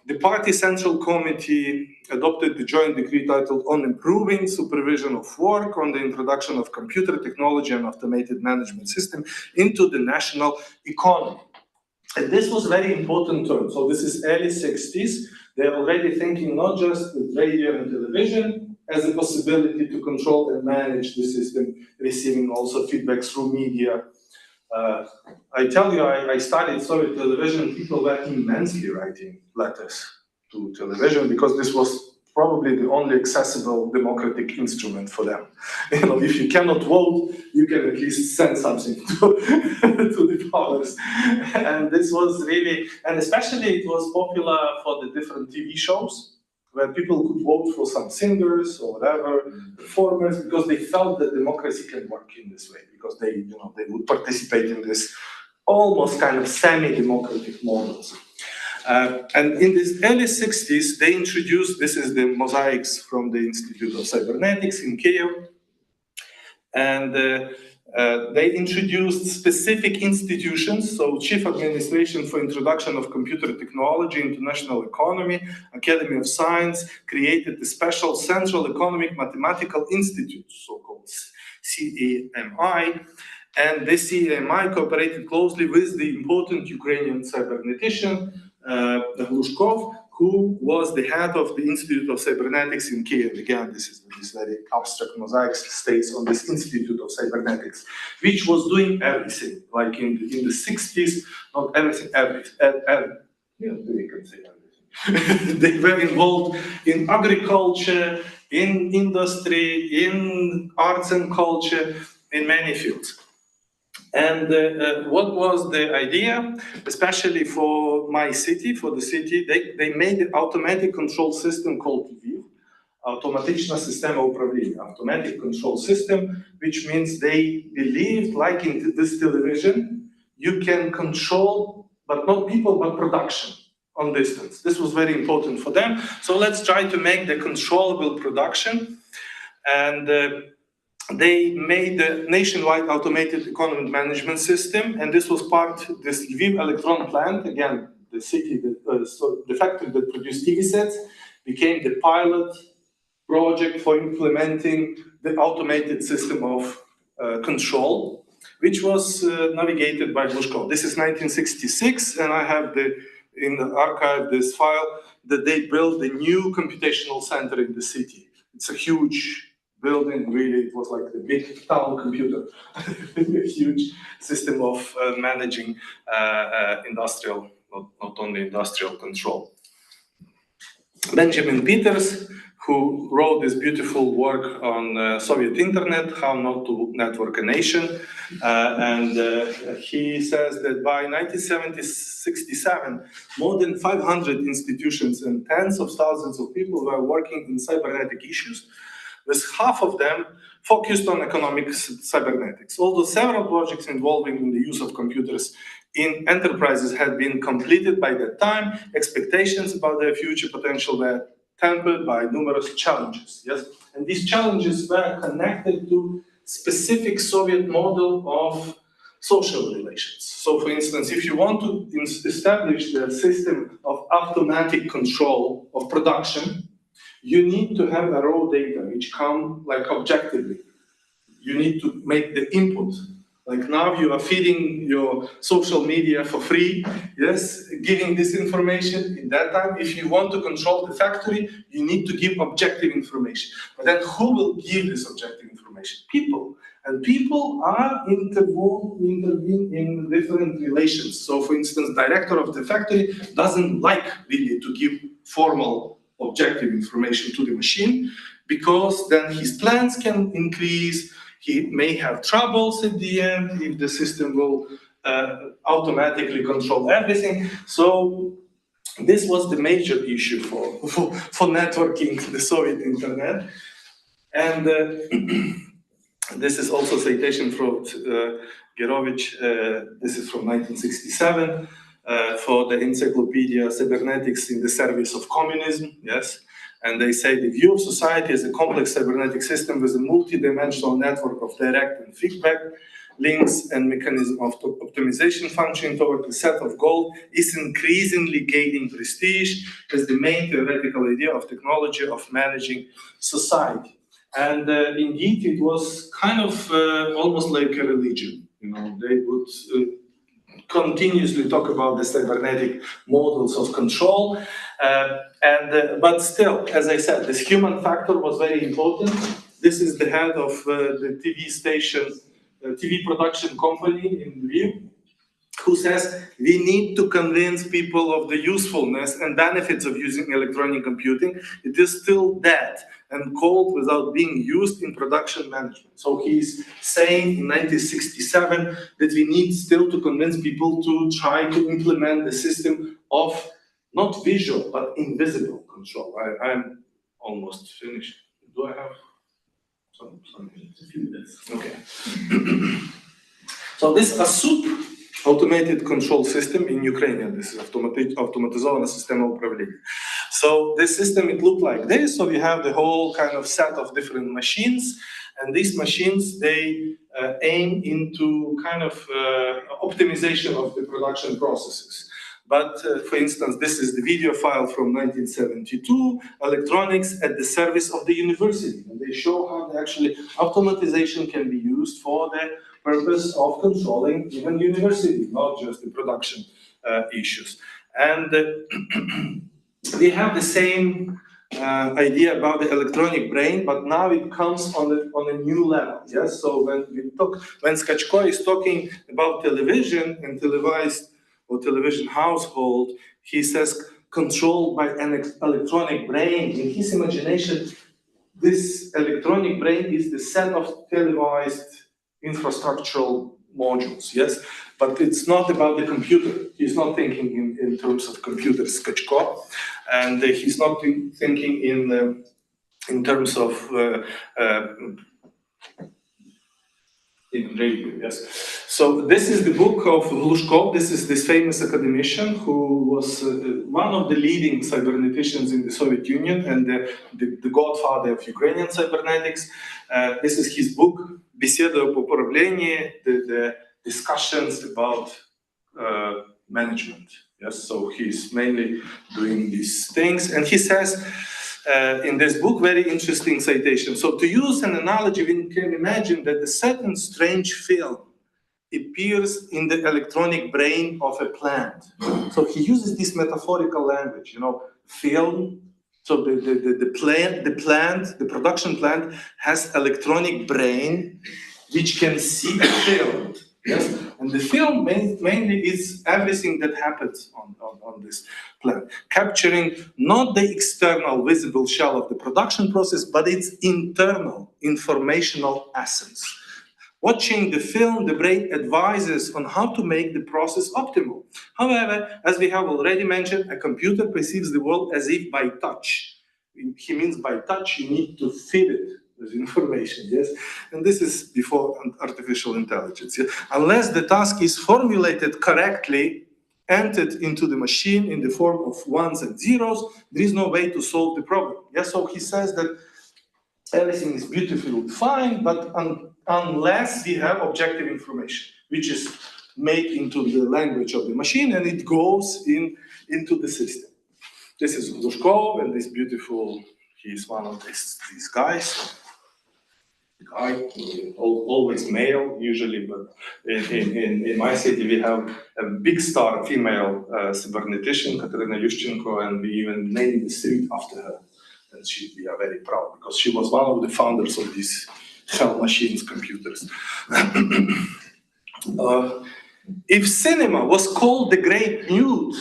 the Party Central Committee adopted the joint decree titled On Improving Supervision of Work on the Introduction of Computer Technology and Automated Management System into the National Economy. And this was very important term. So this is early 60s. They're already thinking not just with radio and television as a possibility to control and manage the system, receiving also feedback through media. I tell you, I studied Soviet television. People were immensely writing letters to television because this was probably the only accessible democratic instrument for them. If you cannot vote, you can at least send something to the powers. And this was really, and especially it was popular for the different TV shows where people could vote for some singers or whatever, performers, because they felt that democracy can work in this way, because they would participate in this almost kind of semi-democratic models. And in the early 60s, they introduced, this is the mosaics from the Institute of Cybernetics in Kiev, and they introduced specific institutions, so Chief Administration for Introduction of Computer Technology, International Economy, Academy of Science, created the special Central Economic Mathematical Institute, so-called CEMI, and the CEMI cooperated closely with the important Ukrainian cybernetician, Glushkov, who was the head of the Institute of Cybernetics in Kiev. Again, this is this very abstract mosaic states on this Institute of Cybernetics, which was doing everything. Like in the 60s, not everything, you can say everything. They were involved in agriculture, in industry, in arts and culture, in many fields. And what was the idea, especially for my city, for the city, they made an automatic control system called Lviv, Automatyczna Systema Uprawienia, automatic control system, which means they believed, like in this television, you can control, but not people, but production on distance. This was very important for them. So let's try to make the controllable production. And they made the nationwide automated economic management system, and this was this Lviv electron plant, again, the city, the factory that produced TV sets, became the pilot project for implementing the automated system of control, which was navigated by Glushkov. This is 1966, and I have in the archive this file that they built a new computational center in the city. It's a huge building, really, it was like the big town computer, a huge system of managing not only industrial control. Benjamin Peters, who wrote this beautiful work on Soviet internet, How Not to Network a Nation. He says that by 1967, more than 500 institutions and tens of thousands of people were working in cybernetic issues, with half of them focused on economic cybernetics. Although several projects involving in the use of computers in enterprises had been completed by that time, expectations about their future potential were tempered by numerous challenges. Yes, and these challenges were connected to specific Soviet model of social relations. So, for instance, if you want to establish the system of automatic control of production, you need to have a raw data which come like objectively. You need to make the input. Like now you are feeding your social media for free, yes, giving this information. In that time, if you want to control the factory, you need to give objective information. But then who will give this objective information? People. And people are intervene in different relations. So for instance, director of the factory doesn't like really to give formal objective information to the machine, because then his plans can increase. He may have troubles at the end if the system will automatically control everything. So this was the major issue for networking the Soviet internet. And this is also citation from Gerovich. This is from 1967 for the encyclopedia Cybernetics in the Service of Communism. Yes. And they say the view of society as a complex cybernetic system with a multi-dimensional network of direct and feedback links and mechanism of optimization functioning toward a set of goals is increasingly gaining prestige as the main theoretical idea of technology of managing society. And indeed, it was kind of almost like a religion. You know, they would continuously talk about the cybernetic models of control. But still, as I said, this human factor was very important. This is the head of the TV station, TV production company in Lviv, who says we need to convince people of the usefulness and benefits of using electronic computing. It is still dead and cold without being used in production management. So he's saying in 1967 that we need still to convince people to try to implement the system of not visual, but invisible control. I'm almost finished. Do I have some minutes? A few minutes. Okay. So this ASUP, automated control system in Ukrainian, this is automatizovana система управления. So this system, it looked like this. So we have the whole kind of set of different machines, and these machines, they aim into kind of optimization of the production processes. But for instance, this is the video file from 1972, electronics at the service of the university. And they show how actually automatization can be used for the purpose of controlling even university, not just the production issues. And we have the same idea about the electronic brain, but now it comes on a new level. Yes, so when Skachko is talking about television and televised or television household, he says controlled by an electronic brain. In his imagination, this electronic brain is the set of televised infrastructural modules, yes? But it's not about the computer. He's not thinking in terms of computers, Skachko, and he's not thinking in terms of in radio, yes. So this is the book of Glushkov. This is this famous academician who was one of the leading cyberneticians in the Soviet Union and the godfather of Ukrainian cybernetics. This is his book, Беседы об управлении, the discussions about management. Yes, so he's mainly doing these things. And he says, in this book, very interesting citation. So to use an analogy, we can imagine that a certain strange film appears in the electronic brain of a plant. So he uses this metaphorical language, you know, film. So the production plant has electronic brain, which can see a film. Yes, and the film mainly is everything that happens on this planet, capturing not the external visible shell of the production process, but its internal informational essence. Watching the film, the brain advises on how to make the process optimal. However, as we have already mentioned, a computer perceives the world as if by touch. He means by touch, you need to feed it with information, yes? And this is before artificial intelligence. Yeah? Unless the task is formulated correctly, entered into the machine in the form of ones and zeros, there is no way to solve the problem. Yeah? So he says that everything is beautiful, fine, but unless we have objective information, which is made into the language of the machine and it goes into the system. This is Glushkov, and this beautiful, he's one of these guys. Guy, always male, usually, but in my city we have a big star, female cybernetician, Katerina Yushchenko, and we even named the street after her. And we are very proud because she was one of the founders of these hell machines computers. If cinema was called the great nude,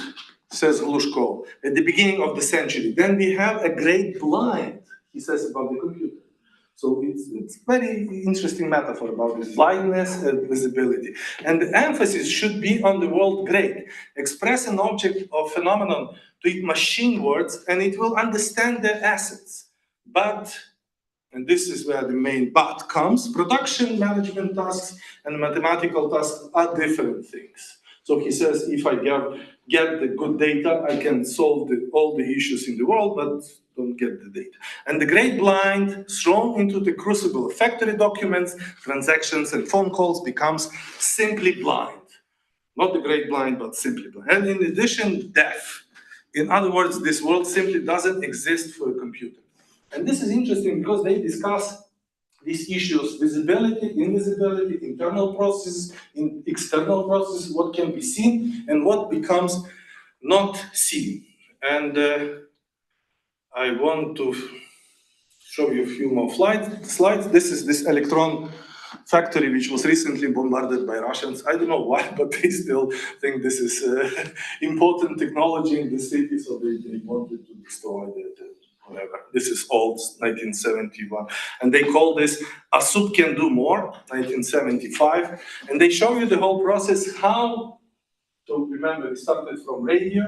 says Glushkov, at the beginning of the century, then we have a great blind, he says about the computer. So it's very interesting metaphor about this blindness and visibility. And the emphasis should be on the word great. Express an object or phenomenon to machine words and it will understand their essence. But, and this is where the main but comes, production management tasks and mathematical tasks are different things. So he says, if I get the good data, I can solve all the issues in the world, but don't get the data. And the great blind, thrown into the crucible of factory documents, transactions, and phone calls, becomes simply blind. Not the great blind, but simply blind. And in addition, deaf. In other words, this world simply doesn't exist for a computer. And this is interesting because they discuss these issues: visibility, invisibility, internal processes, external processes, what can be seen and what becomes not seen. And I want to show you a few more slides. This is this electron factory which was recently bombarded by Russians. I don't know why, but they still think this is important technology in the city, so they wanted to destroy it. Whatever. This is old, 1971. And they call this A Soup Can Do More, 1975. And they show you the whole process, how, so remember, we started from radio,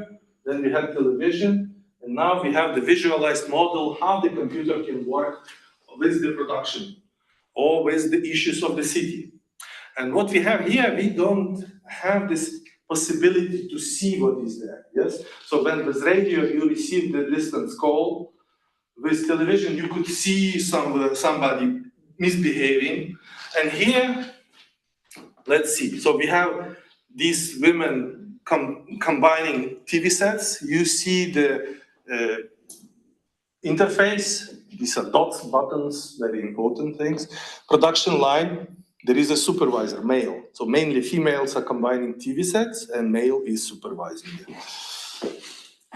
then we had television, and now we have the visualized model, how the computer can work with the production or with the issues of the city. And what we have here, we don't have this possibility to see what is there, yes? So when with radio, you receive the distance call. With television, you could see somebody misbehaving. And here, let's see. So we have these women combining TV sets. You see the interface. These are dots, buttons, very important things. Production line, there is a supervisor, male. So mainly females are combining TV sets and male is supervising them.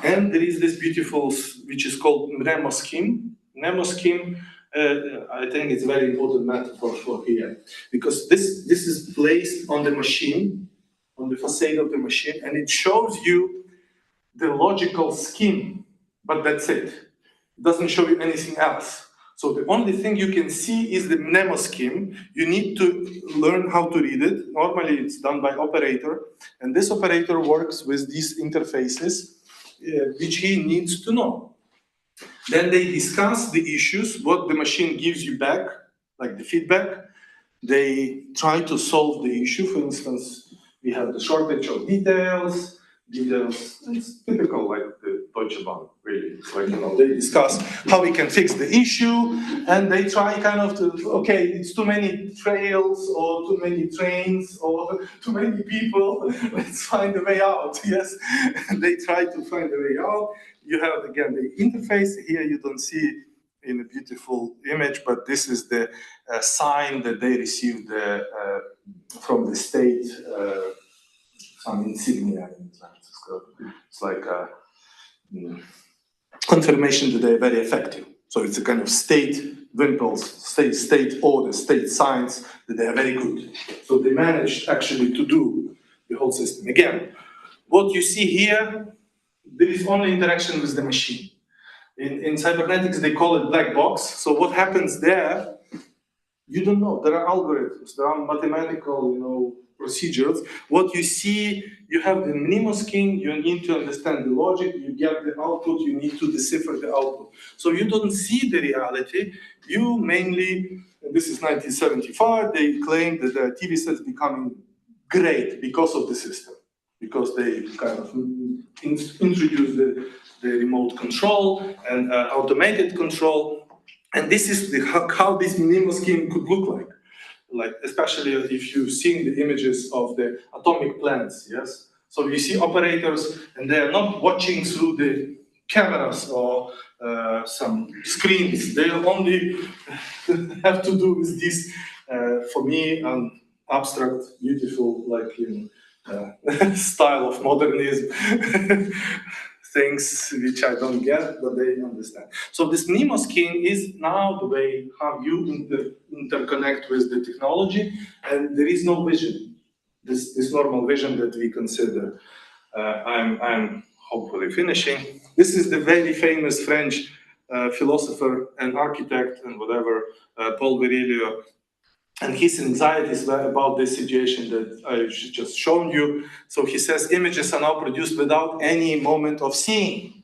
And there is this beautiful, which is called Mnemo scheme. Mnemo scheme, I think it's a very important metaphor for here, because this is placed on the machine, on the facade of the machine, and it shows you the logical scheme, but that's it. It doesn't show you anything else. So the only thing you can see is the Mnemo scheme. You need to learn how to read it. Normally it's done by operator, and this operator works with these interfaces, which he needs to know. Then they discuss the issues, what the machine gives you back, like the feedback. They try to solve the issue. For instance, we have the shortage of details. It's typical like the Deutsche Bahn, really. It's like, they discuss how we can fix the issue, and they try kind of to, okay, it's too many trails, or too many trains, or too many people, let's find a way out, yes? And they try to find a way out. You have, again, the interface. Here you don't see in a beautiful image, but this is the sign that they received from the state, some insignia. It's like a confirmation that they're very effective. So it's a kind of state Wimpel's state order, state science, that they are very good. So they managed actually to do the whole system. Again, what you see here, there is only interaction with the machine. In cybernetics, they call it black box. So what happens there, you don't know. There are algorithms, there are mathematical, procedures. What you see, you have the mnemoskin, you need to understand the logic, you get the output, you need to decipher the output. So you don't see the reality, you mainly, this is 1975, they claim that the TV sets becoming great because of the system, because they kind of introduce the remote control and automated control. And this is how this mnemoskin could look like especially if you've seen the images of the atomic plants, yes? So you see operators, and they are not watching through the cameras or some screens. They only have to do with this, for me, abstract, beautiful, style of modernism. Things which I don't get, but they understand. So this mnemoskin is now the way how you interconnect with the technology, and there is no vision, this normal vision that we consider. I'm hopefully finishing. This is the very famous French philosopher and architect and whatever, Paul Virilio. And his anxieties about this situation that I just shown you. So he says images are now produced without any moment of seeing.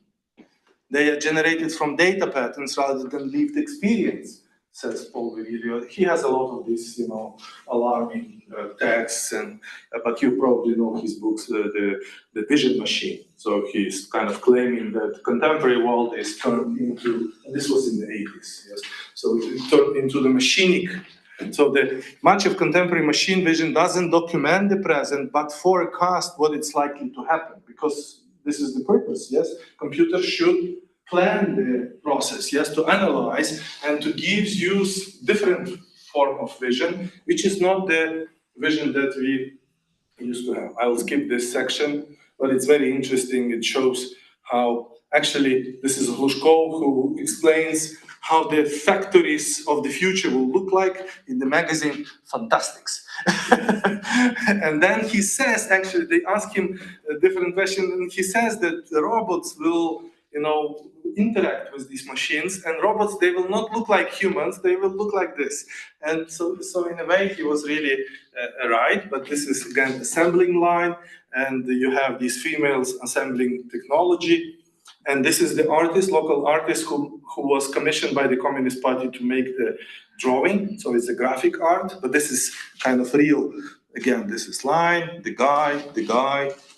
They are generated from data patterns rather than lived experience, says Paul Virilio. He has a lot of these, alarming texts, but you probably know his books, the Vision Machine. So he's kind of claiming that contemporary world is turned into, and this was in the 80s, yes. So it turned into the machinic. So much of contemporary machine vision doesn't document the present, but forecast what it's likely to happen, because this is the purpose, yes? Computers should plan the process, yes, to analyze and to give you different form of vision, which is not the vision that we used to have. I will skip this section, but it's very interesting. It shows how, actually, this is Hlushkov who explains how the factories of the future will look like in the magazine Fantastics. And then he says, actually, they ask him a different question, and he says that the robots will, interact with these machines, and robots, they will not look like humans, they will look like this. And so in a way, he was really right, but this is, again, assembling line, and you have these females assembling technology. And this is the artist, local artist, who was commissioned by the Communist Party to make the drawing. So it's a graphic art, but this is kind of real. Again, this is line, the guy,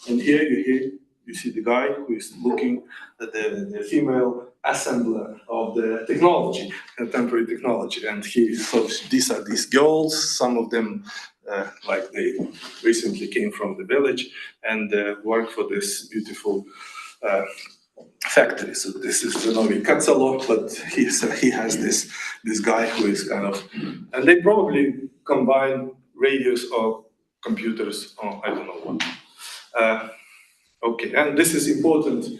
and here you see the guy who is looking at the female assembler of the technology, contemporary technology. And so these are these girls, some of them they recently came from the village and work for this beautiful factory. So this is Novi Katsalo, but he has this guy who is kind of, and they probably combine radios or computers or I don't know what. Okay, and this is important,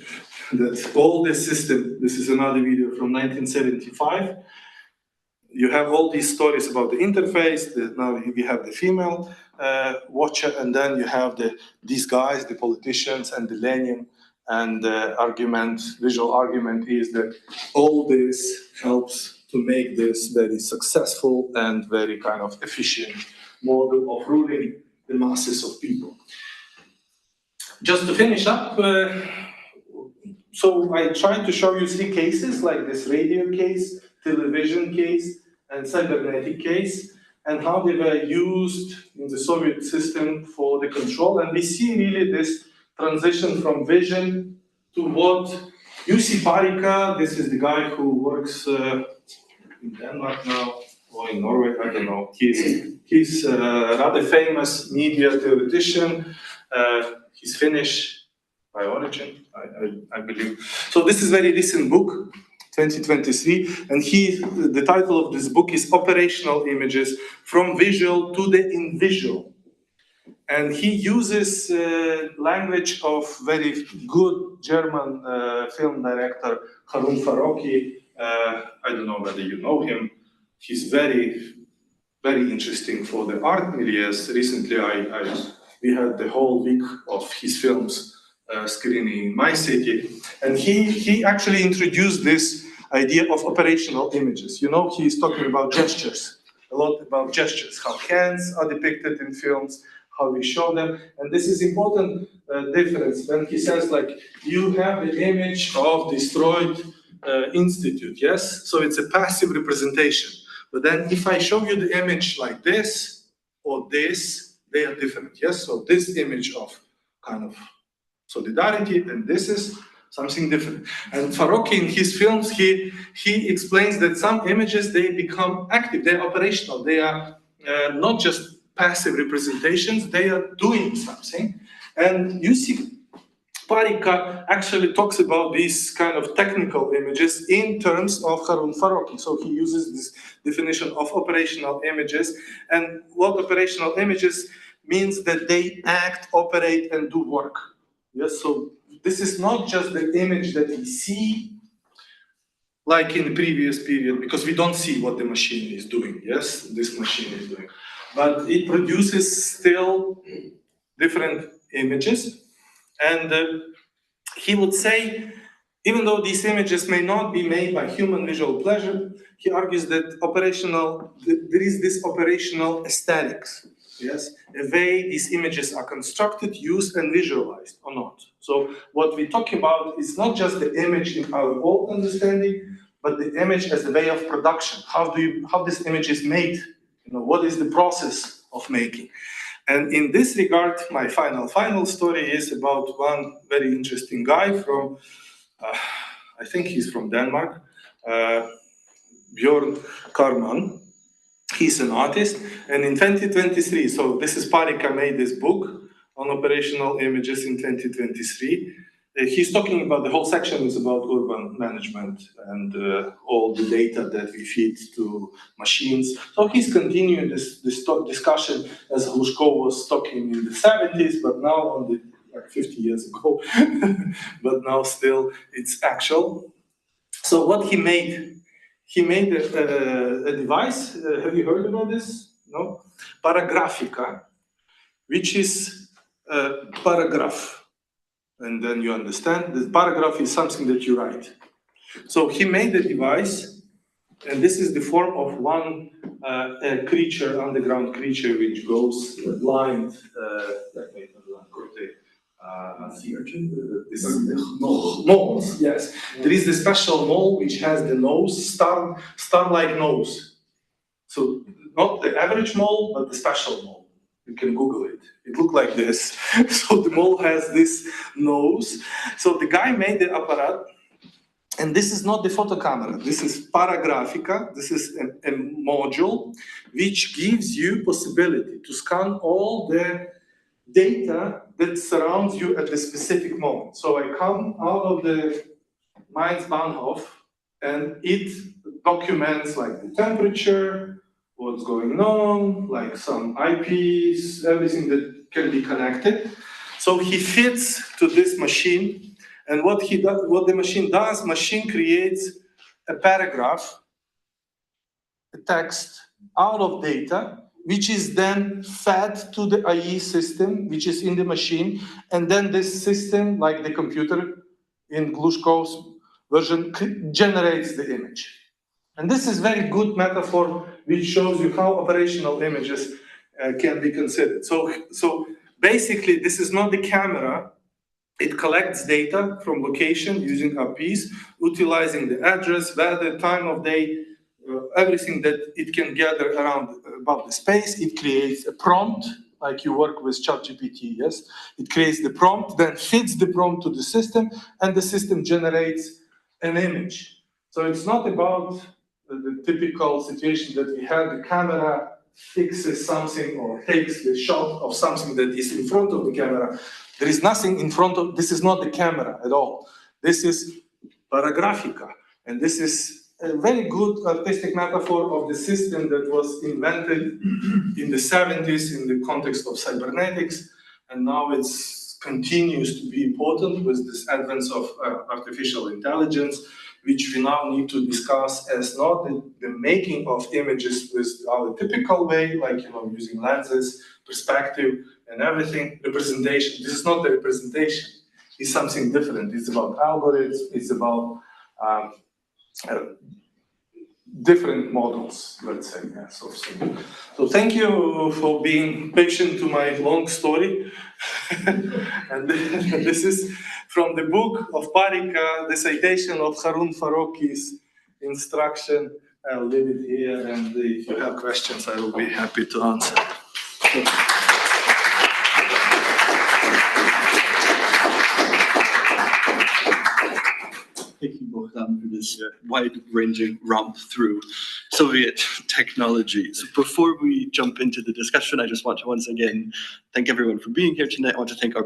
that all this system, this is another video from 1975. You have all these stories about the interface. Now we have the female watcher, and then you have these guys, the politicians, and the Lenin. And the visual argument is that all this helps to make this very successful and very kind of efficient model of ruling the masses of people. Just to finish up, so I tried to show you 3 cases, like this radio case, television case, and cybernetic case, and how they were used in the Soviet system for the control. And we see really this transition from vision to what Jussi Parikka, this is the guy who works in Denmark now, or in Norway, I don't know. He's a rather famous media theoretician. He's Finnish by origin, I believe. So this is a very recent book, 2023, and the title of this book is Operational Images from Visual to the Invisual. And he uses language of very good German film director Harun Farocki. I don't know whether you know him. he's very, very interesting for the art milieus. Recently, we had the whole week of his films screening in my city, and he actually introduced this idea of operational images. You know, he's talking about gestures, a lot about gestures, how hands are depicted in films, how we show them, and this is important difference when he says, like, you have the image of destroyed institute, yes? So it's a passive representation. But then if I show you the image like this or this, they are different, yes? So this image of kind of solidarity, and this is something different. And Farokhi, in his films, he explains that some images, they become active, they're operational, they are not just passive representations, they are doing something. And you see, Parika actually talks about these kind of technical images in terms of Harun Farokhi. So he uses this definition of operational images. And what operational images means that they act, operate, and do work. Yes, so this is not just the image that we see like in the previous period, because we don't see what the machine is doing. Yes, this machine is doing. But it produces still different images. And he would say, even though these images may not be made by human visual pleasure, he argues that there is this operational aesthetics. Yes, a way these images are constructed, used, and visualized, or not. So what we're talking about is not just the image in our old understanding, but the image as a way of production. How this image is made? You know, what is the process of making? And in this regard, my final story is about one very interesting guy from, I think he's from Denmark, Bjørn Karman. He's an artist, and in 2023, so this is Parika made this book on operational images in 2023. He's talking about, the whole section is about urban management and all the data that we feed to machines. So he's continuing this discussion as Glushko was talking in the 70s, but now like 50 years ago, but now still it's actual. So what he made a device, have you heard about this? No? Paragraphica, which is a paragraph. And then you understand the paragraph is something that you write. So he made a device, and this is the form of one creature, underground creature, which goes blind. Moles, yes. There is the special mole which has the nose, star-like nose. So not the average mole, but the special mole. You can Google it. It looked like this. So the mole has this nose. So the guy made the apparat, and this is not the photo camera. This is Paragraphica. This is a module which gives you possibility to scan all the data that surrounds you at the specific moment. So I come out of the Mainz Bahnhof, and it documents like the temperature, what's going on, like some IPs, everything that can be connected. So he fits to this machine, and what the machine does, machine creates a paragraph, a text out of data, which is then fed to the IE system, which is in the machine, and then this system, like the computer in Glushko's version, generates the image. And this is very good metaphor which shows you how operational images can be considered. So basically, this is not the camera. It collects data from location using IPs, utilizing the address, weather, time of day, everything that it can gather around about the space. It creates a prompt, like you work with ChatGPT, yes? It creates the prompt, then feeds the prompt to the system, and the system generates an image. So it's not about the typical situation that we have, the camera fixes something or takes the shot of something that is in front of the camera. There is nothing in front of, this is not the camera at all. This is Paragraphica, and this is a very good artistic metaphor of the system that was invented in the 70s in the context of cybernetics, and now it continues to be important with this advance of artificial intelligence, which we now need to discuss as not the making of images with our typical way, like using lenses, perspective, and everything. Representation. This is not the representation. It's something different. It's about algorithms. It's about different models, let's say. Yeah, so thank you for being patient to my long story. And this is from the book of Parika, the citation of Harun Farouqi's instruction. I'll leave it here, and if you have questions, I will be happy to answer. Thank you, Bohdan, for this wide-ranging romp through Soviet technology. So before we jump into the discussion, I just want to once again thank everyone for being here tonight. I want to thank our